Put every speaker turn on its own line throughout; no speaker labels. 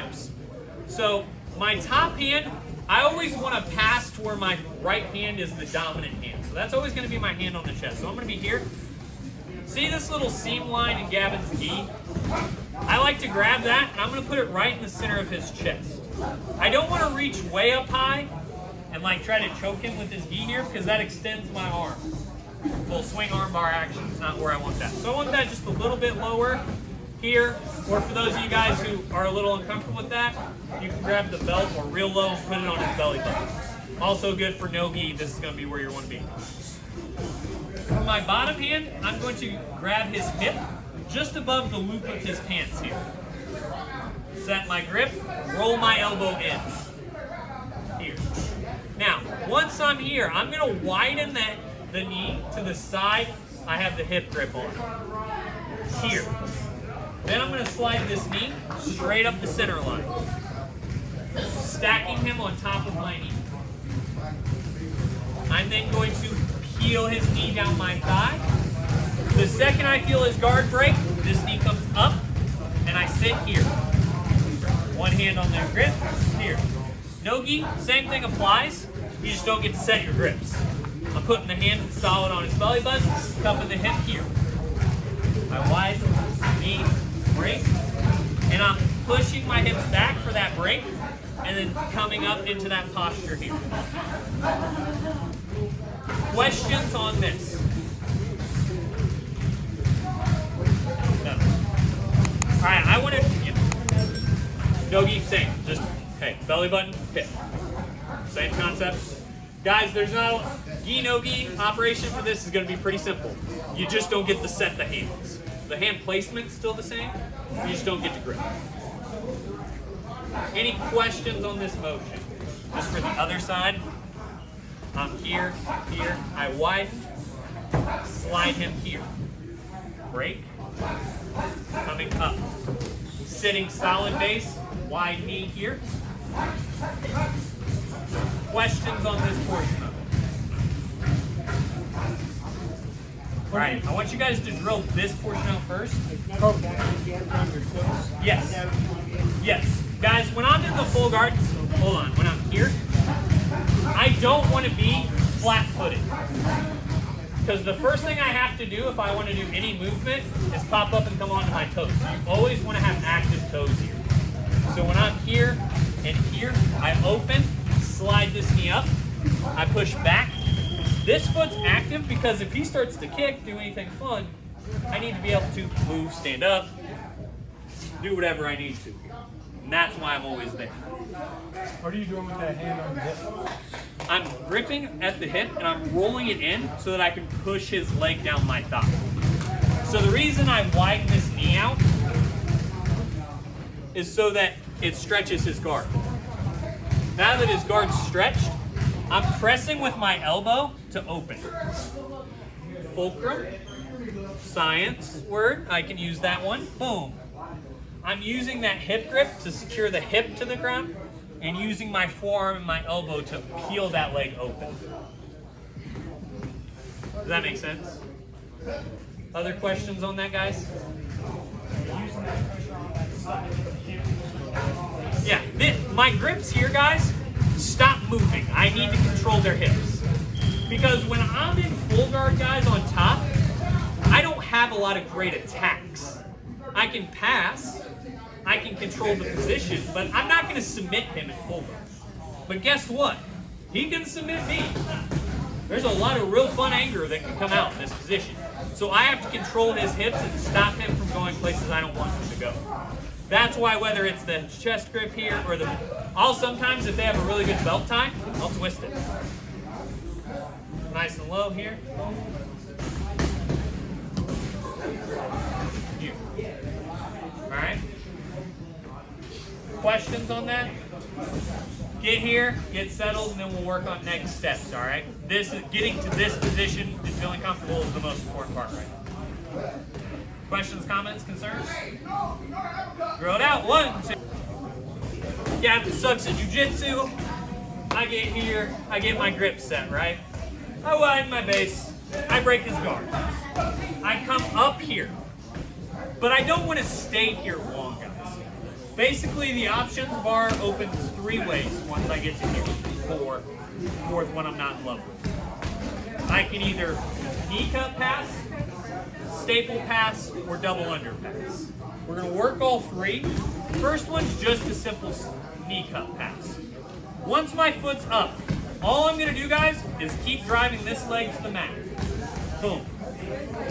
grips. So my top hand, I always want to pass to where my right hand is the dominant hand. So that's always going to be my hand on the chest. So I'm going to be here. See this little seam line in Gavin's gi? I like to grab that and I'm going to put it right in the center of his chest. I don't want to reach way up high and like try to choke him with his gi here because that extends my arm. Full swing arm bar action is not where I want that. So I want that just a little bit lower here, or for those of you guys who are a little uncomfortable with that, you can grab the belt or real low and put it on his belly button. Also good for no gi, this is going to be where you want to be. For my bottom hand, I'm going to grab his hip just above the loop of his pants here. Set my grip, roll my elbow in. Here. Now, once I'm here, I'm going to widen the knee to the side I have the hip grip on. Here. Then I'm going to slide this knee straight up the center line, stacking him on top of my knee. I'm then going to peel his knee down my thigh. The second I feel his guard break, this knee comes up, and I sit here. One hand on their grip, here. No-gi, same thing applies, you just don't get to set your grips. I'm putting the hand solid on his belly button, cupping the hip here. I widen, knee, break, and I'm pushing my hips back for that break, and then coming up into that posture here. Questions on this? No. All right, I want to, no-gi, same, just, hey, belly button, hip. Same concept. Guys, there's no gi, no-gi operation for this is going to be pretty simple. You just don't get to set the hands. The hand placement's still the same, you just don't get to grip. Any questions on this motion? Just for the other side, I'm here, I widen, slide him here. Break, coming up. Sitting solid base, wide knee here. Questions on this portion of it? All right, I want you guys to drill this portion out first. Yes. Yes. Guys, when I'm in the full guard, hold on, when I'm here, I don't want to be flat-footed. Because the first thing I have to do if I want to do any movement is pop up and come onto my toes. You always want to have active toes here. So when I'm here and here, I open, slide this knee up, I push back. This foot's active because if he starts to kick, do anything fun, I need to be able to move, stand up, do whatever I need to. And that's why I'm always there.
What are you doing with that hand on the hip?
I'm gripping at the hip and I'm rolling it in so that I can push his leg down my thigh. So the reason I widen this knee out is so that it stretches his guard. Now that his guard's stretched, I'm pressing with my elbow to open. Fulcrum, science word, I can use that one, boom. I'm using that hip grip to secure the hip to the ground and using my forearm and my elbow to peel that leg open. Does that make sense? Other questions on that, guys? Yeah, my grips here, guys, stop moving. I need to control their hips. Because when I'm in full guard, guys, on top, I don't have a lot of great attacks. I can pass, I can control the position, but I'm not going to submit him in full guard. But guess what? He can submit me. There's a lot of real fun anger that can come out in this position. So I have to control his hips and stop him from going places I don't want him to go. That's why whether it's the chest grip here or I'll sometimes, if they have a really good belt tie, I'll twist it. Nice and low here. All right. Questions on that? Get here, get settled, and then we'll work on next steps, all right? Getting to this position and feeling comfortable is the most important part right now. Questions, comments, concerns? Throw it out. 1, 2. Yeah, if it sucks at jiu-jitsu, I get here, I get my grip set, right? I widen my base, I break his guard. I come up here, but I don't want to stay here long, guys. Basically, the options bar opens 3 ways once I get to here. 4. Fourth one I'm not in love with. I can either knee cut pass, staple pass, or double under pass. We're going to work all 3. First one's just a simple knee cut pass. Once my foot's up, all I'm going to do, guys, is keep driving this leg to the mat. Boom.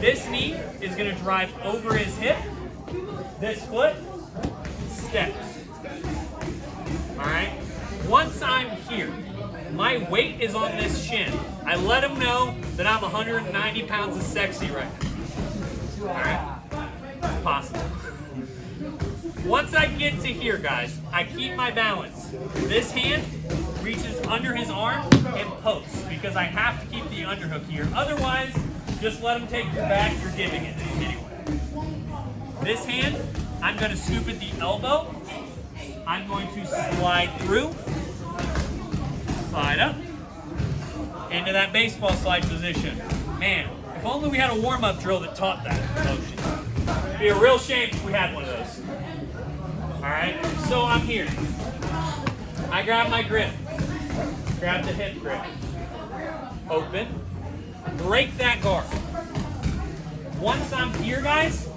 This knee is going to drive over his hip. This foot steps. Alright? Once I'm here, my weight is on this shin. I let him know that I'm 190 pounds of sexy right now. Alright? It's possible. Once I get to here, guys, I keep my balance. This hand reaches under his arm and posts because I have to keep the underhook here. Otherwise, just let him take your back, you're giving it anyway. This hand, I'm going to scoop at the elbow. I'm going to slide through, slide up, into that baseball slide position. Man, if only we had a warm-up drill that taught that motion. It'd be a real shame if we had one of those. Alright, so I'm here. I grab my grip. Grab the hip grip. Open. Break that guard. Once I'm here, guys,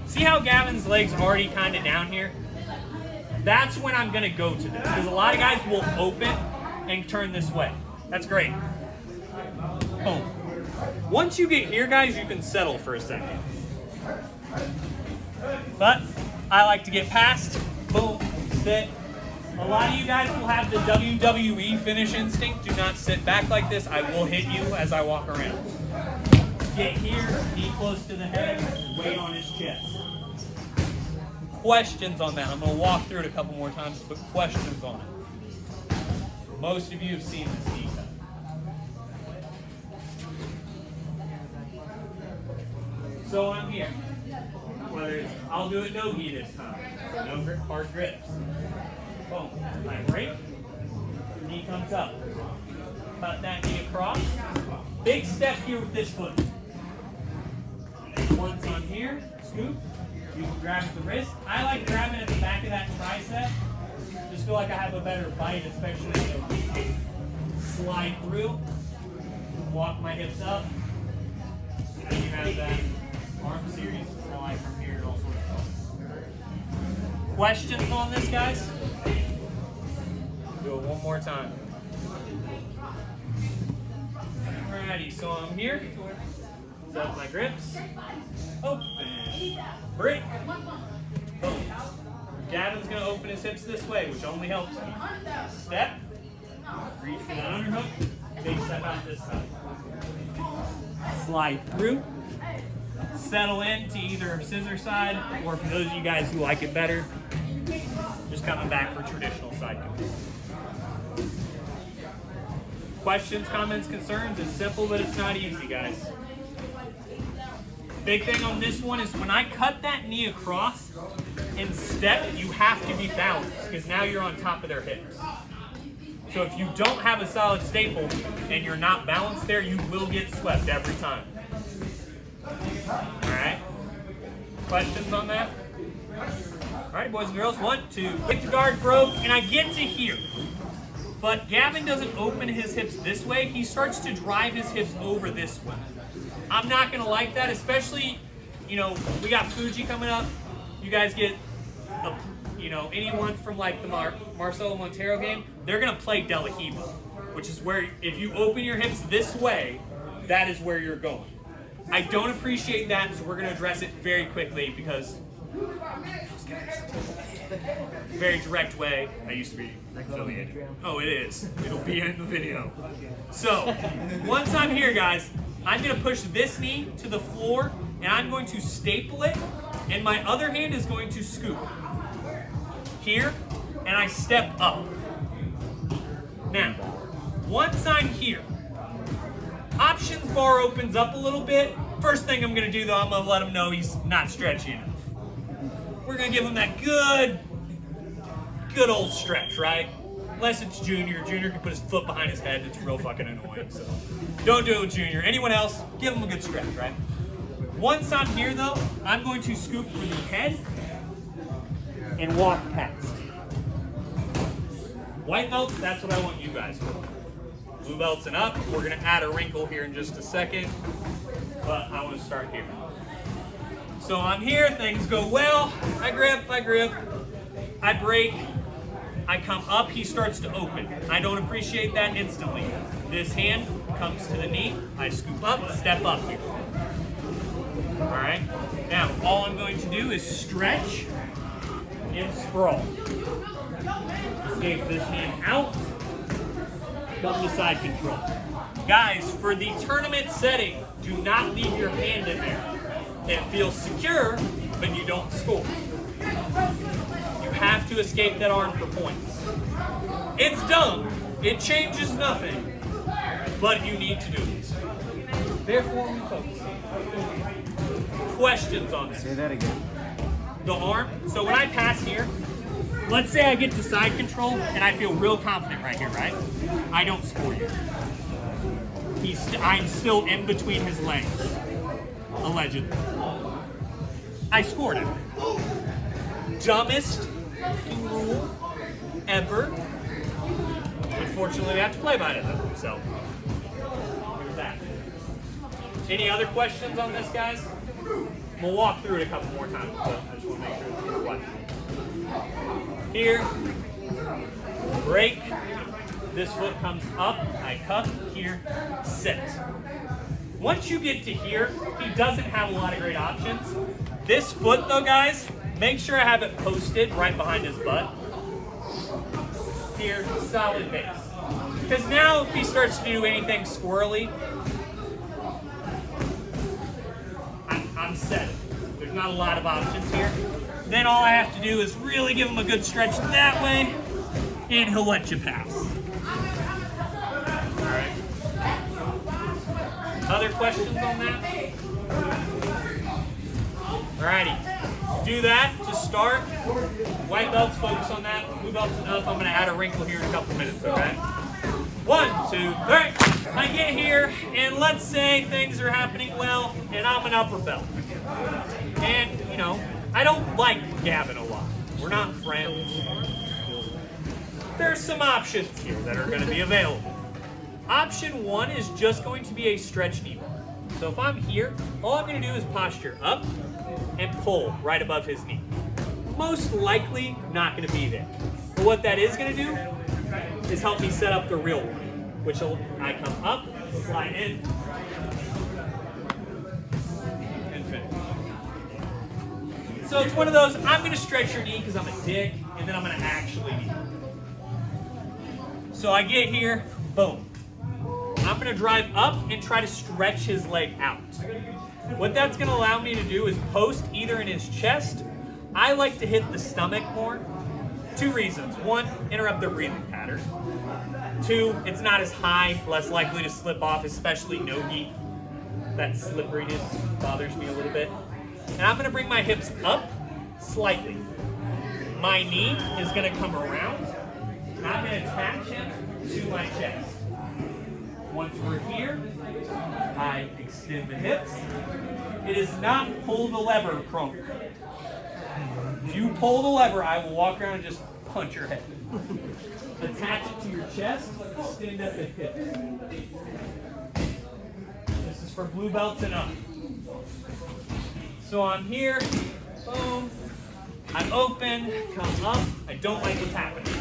see how Gavin's leg's already kind of down here? That's when I'm going to go to this. Because a lot of guys will open and turn this way. That's great. Boom. Once you get here, guys, you can settle for a second. But I like to get past. Boom. Sit. A lot of you guys will have the WWE finish instinct. Do not sit back like this. I will hit you as I walk around. Get here, knee close to the head, weight on his chest. Questions on that? I'm going to walk through it a couple more times, but questions on it. Most of you have seen this knee cut. So I'm here. Whether it's, I'll do it NoGI this time. No grip, hard grips. Boom. I break. Knee comes up. Cut that knee across. Big step here with this foot. Once I'm here, scoop. You can grab the wrist. I like grabbing at the back of that tricep. Just feel like I have a better bite, especially if I slide through. Walk my hips up. And you have that arm series slide from here and all sorts of stuff. Questions on this, guys? Do it one more time. Alrighty, so I'm here. Set my grips. Open. Break. Boom. Gavin's going to open his hips this way, which only helps me. Step. Reach for the underhook. Big step out this side. Slide through. Settle in to either scissor side, or for those of you guys who like it better, just coming back for traditional side control. Questions, comments, concerns? It's simple, but it's not easy, guys. Big thing on this one is when I cut that knee across and step, you have to be balanced because now you're on top of their hips. So if you don't have a solid staple and you're not balanced there, you will get swept every time. Alright? Questions on that? Alright, boys and girls, 1, 2. Get the guard broke, and I get to here. But Gavin doesn't open his hips this way. He starts to drive his hips over this way. I'm not going to like that, especially, you know, we got Fuji coming up. You guys get, anyone from like the Marcelo Montero game, they're going to play De La Hiva, which is where if you open your hips this way, that is where you're going. I don't appreciate that, so we're going to address it very quickly because very direct way. I used to be affiliated. Oh, it is. It'll be in the video. So, once I'm here, guys, I'm going to push this knee to the floor, and I'm going to staple it, and my other hand is going to scoop. Here, and I step up. Now, once I'm here, options bar opens up a little bit. First thing I'm going to do, though, I'm going to let him know he's not stretchy enough. We're going to give him that good old stretch, right? Unless it's Junior. Junior can put his foot behind his head. It's real fucking annoying. So don't do it with Junior. Anyone else, give him a good stretch, right? Once I'm here, though, I'm going to scoop for the head. and walk past. White belts, that's what I want you guys for. Blue belts and up. We're gonna add a wrinkle here in just a second, but I want to start here. So I'm here, things go well. I grip, I break, I come up, he starts to open. I don't appreciate that instantly. This hand comes to the knee, I scoop up, step up here. All right, now all I'm going to do is stretch and sprawl. Escape this hand out, come to side control. Guys, for the tournament setting, do not leave your hand in there. It feels secure, but you don't score. You have to escape that arm for points. It's dumb, it changes nothing, but you need to do it. Therefore, we focus. Questions on this?
Say that again.
The arm, so when I pass here, let's say I get to side control and I feel real confident right here, right? I don't score you. I'm still in between his legs, allegedly. I scored him. Dumbest rule ever. Unfortunately, I have to play by it though, so here's that. Any other questions on this, guys? We'll walk through it a couple more times, but I just want to make sure it's a question. Here, break. This foot comes up, I cuff, here, sit. Once you get to here, he doesn't have a lot of great options. This foot though, guys, make sure I have it posted right behind his butt. Here, solid base. Because now if he starts to do anything squirrely, I'm set. There's not a lot of options here. Then all I have to do is really give him a good stretch that way, and he'll let you pass. All right. Other questions on that? Alrighty. Do that to start. White belts, focus on that. Blue belts enough. I'm going to add a wrinkle here in a couple minutes, okay? 1, 2, 3. I get here, and let's say things are happening well, and I'm an upper belt. And, you know, I don't like Gavin a lot. We're not friends. There's some options here that are going to be available. Option 1 is just going to be a stretch knee bar. So if I'm here, all I'm going to do is posture up and pull right above his knee. Most likely not going to be there. But what that is going to do is help me set up the real one, which I come up, slide in, and finish. So it's one of those, I'm going to stretch your knee because I'm a dick, and then I'm going to actually knee. So I get here, boom. I'm going to drive up and try to stretch his leg out. What that's going to allow me to do is post either in his chest. I like to hit the stomach more. 2 reasons. 1, interrupt their breathing pattern. 2, it's not as high, less likely to slip off, especially NoGI. That slipperiness bothers me a little bit. And I'm going to bring my hips up slightly. My knee is going to come around, and I'm going to attach him to my chest. Once we're here, I extend the hips. It is not pull the lever, Kroger. If you pull the lever, I will walk around and just punch your head. Attach it to your chest, extend at the hips. This is for blue belts and up. So I'm here, boom. I'm open, come up. I don't like what's happening,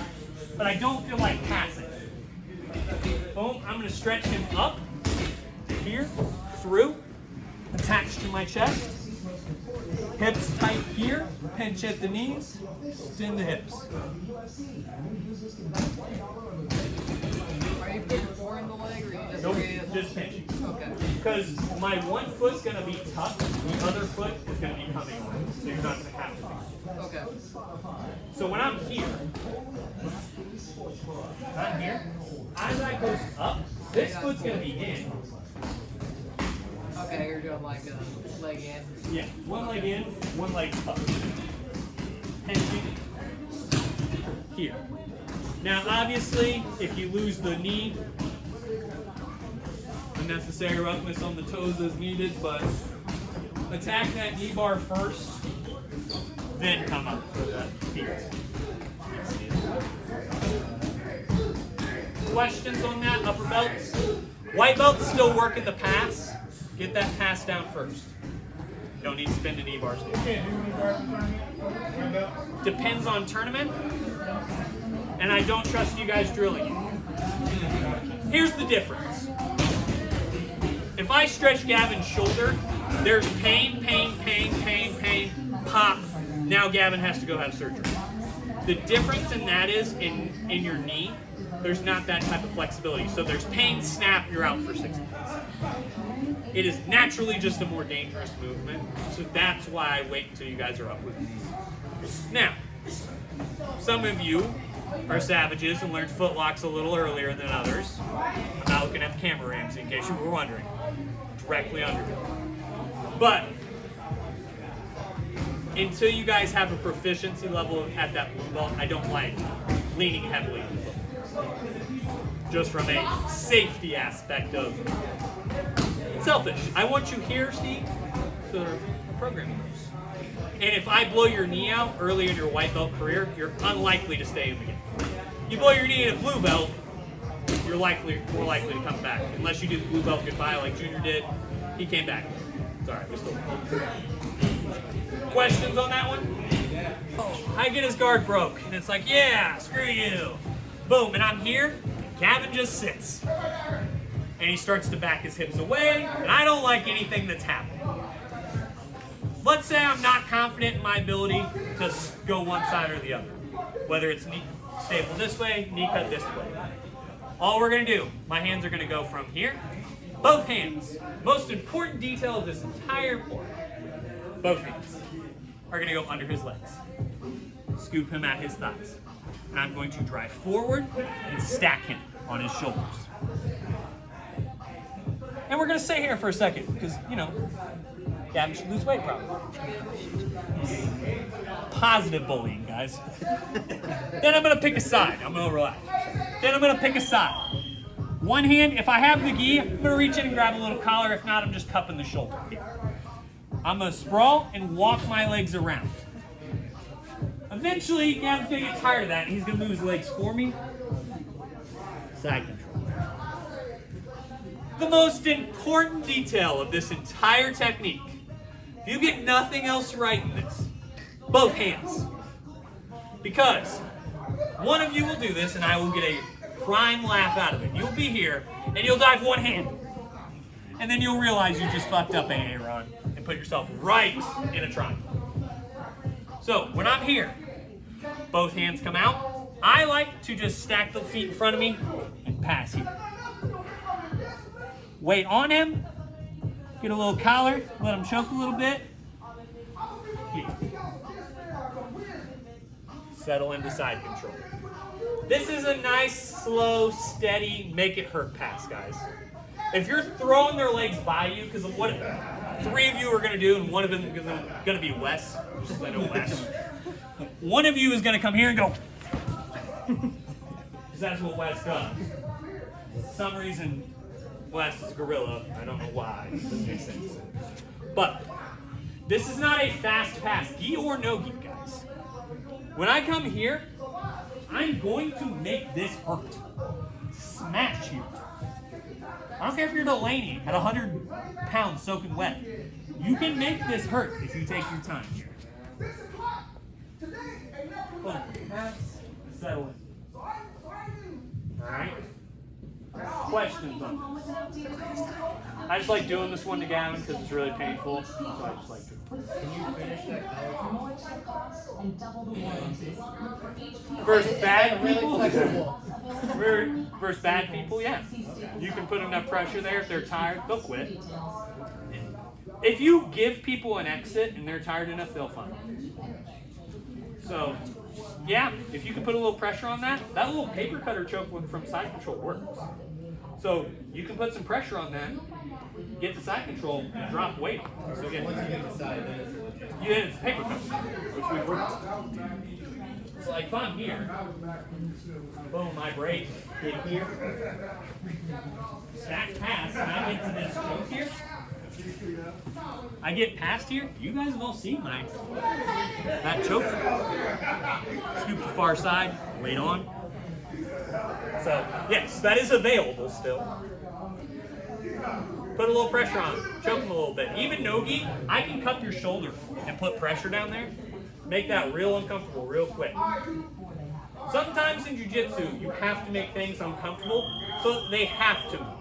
but I don't feel like passing. Boom, I'm going to stretch him up, here, through, attached to my chest. Hips tight here, pinch at the knees, extend the hips.
Are you putting 4 in the leg, or you just
Nope, just pinching.
Okay.
Because my one foot's going to be tucked, the other foot is going to be coming on, so you're not going to have to.
Okay.
So when I'm here, as I goes up, this foot's going to be in.
Okay, you're doing like a leg in.
Yeah, one leg in, one leg up. Pinching here. Now, obviously, if you lose the knee, unnecessary roughness on the toes is needed, but attack that knee bar first. then come up for the feet. Questions on that? Upper belts? White belts still working the pass. Get that pass down first. You don't need to spin the knee bars. Depends on tournament. And I don't trust you guys drilling it. Here's the difference. If I stretch Gavin's shoulder, there's pain, pop. Now Gavin has to go have surgery. The difference in that is in your knee, there's not that type of flexibility. So there's pain, snap, you're out for 6 months. It is naturally just a more dangerous movement. So that's why I wait until you guys are up with me. Now, some of you are savages and learned footlocks a little earlier than others. I'm not looking at the camera, Ramsey, in case you were wondering. Directly under it. But until you guys have a proficiency level at that blue belt, I don't like leaning heavily on the foot. Just from a safety aspect of it's selfish. I want you here, Steve, so the program goes. And if I blow your knee out early in your white belt career, you're unlikely to stay in the game. You blow your knee in a blue belt, you're more likely to come back. Unless you do the blue belt goodbye like Junior did. He came back. It's all right, we still questions on that one? I get his guard broke, and it's like, yeah, screw you. Boom, and I'm here, Gavin just sits. And he starts to back his hips away, and I don't like anything that's happening. Let's say I'm not confident in my ability to go one side or the other. Whether it's knee stable this way, knee cut this way. All we're gonna do, my hands are gonna go from here, both hands. Most important detail of this entire board. Both hands are gonna go under his legs. Scoop him at his thighs. And I'm going to drive forward and stack him on his shoulders. And we're gonna stay here for a second, because, you know, Gavin should lose weight probably. Positive bullying, guys. Then I'm gonna pick a side. I'm gonna relax. Then I'm gonna pick a side. One hand, if I have the gi, I'm gonna reach in and grab a little collar. If not, I'm just cupping the shoulder here. I'm gonna sprawl and walk my legs around. Eventually, Gavin's gonna get tired of that, and he's gonna move his legs for me. Side control. The most important detail of this entire technique, if you get nothing else right in this, both hands. Because one of you will do this, and I will get a prime laugh out of it. You'll be here, and you'll dive one hand. And then you'll realize you just fucked up AA run and put yourself right in a triangle. So when I'm here, both hands come out. I like to just stack the feet in front of me and pass here. Weight on him, get a little collar, let him choke a little bit. Here. Settle into side control. This is a nice, slow, steady, make it hurt pass, guys. If you're throwing their legs by you, because of what 3 of you are going to do, and one of them is going to be Wes, just I know Wes. One of you is going to come here and go, because that's what Wes does. For some reason, Wes is gorilla. I don't know why. It doesn't make sense. But this is not a fast pass, gi or no gi, guys. When I come here, I'm going to make this hurt. Smash you. I don't care if you're Delaney at 100 pounds soaking wet. You can make this hurt if you take your time here. Pass, settle in. Alright? Questions on this? I just like doing this one to Gavin because it's really painful. So I just like to.
Can you finish that?
Versus bad people? Versus bad people, yeah. You can put enough pressure there. If they're tired, they'll quit. If you give people an exit and they're tired enough, they'll find it. So, yeah, if you can put a little pressure on that, that little paper cutter choke from side control works. So you can put some pressure on that, get the side control, and drop weight. So again,
Once you get the side, then it's a legit.
yeah, it's paper cutter, which we've worked. So like if I'm here, boom, my break, get here, stack pass, and I get to this choke here, I get past here. You guys have all seen that choke. Scoop the far side, wait on. So, yes, that is available still. Put a little pressure on, choke them a little bit. Even NoGI, I can cup your shoulder and put pressure down there. Make that real uncomfortable real quick. Sometimes in jiu-jitsu, you have to make things uncomfortable so that they have to move.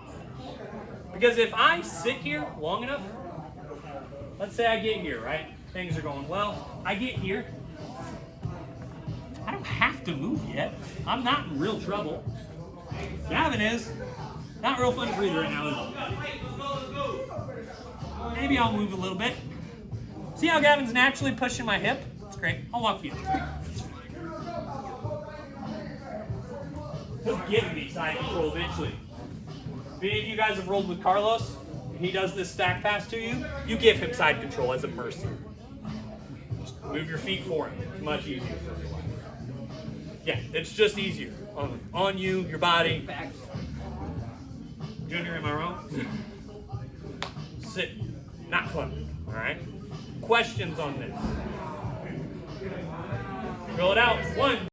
Because if I sit here long enough, let's say I get here, right? Things are going well. I get here. I don't have to move yet. I'm not in real trouble. Gavin is. Not real fun to breathe right now, is it? Maybe I'll move a little bit. See how Gavin's naturally pushing my hip? It's great. I'll walk you. He'll give me side control eventually. If any of you guys have rolled with Carlos, and he does this stack pass to you, you give him side control as a mercy. Just move your feet for him. It's much easier for your life. Yeah, it's just easier. On you, your body. Junior, am I wrong? Sit. Not fun. Alright? Questions on this? Roll it out. 1.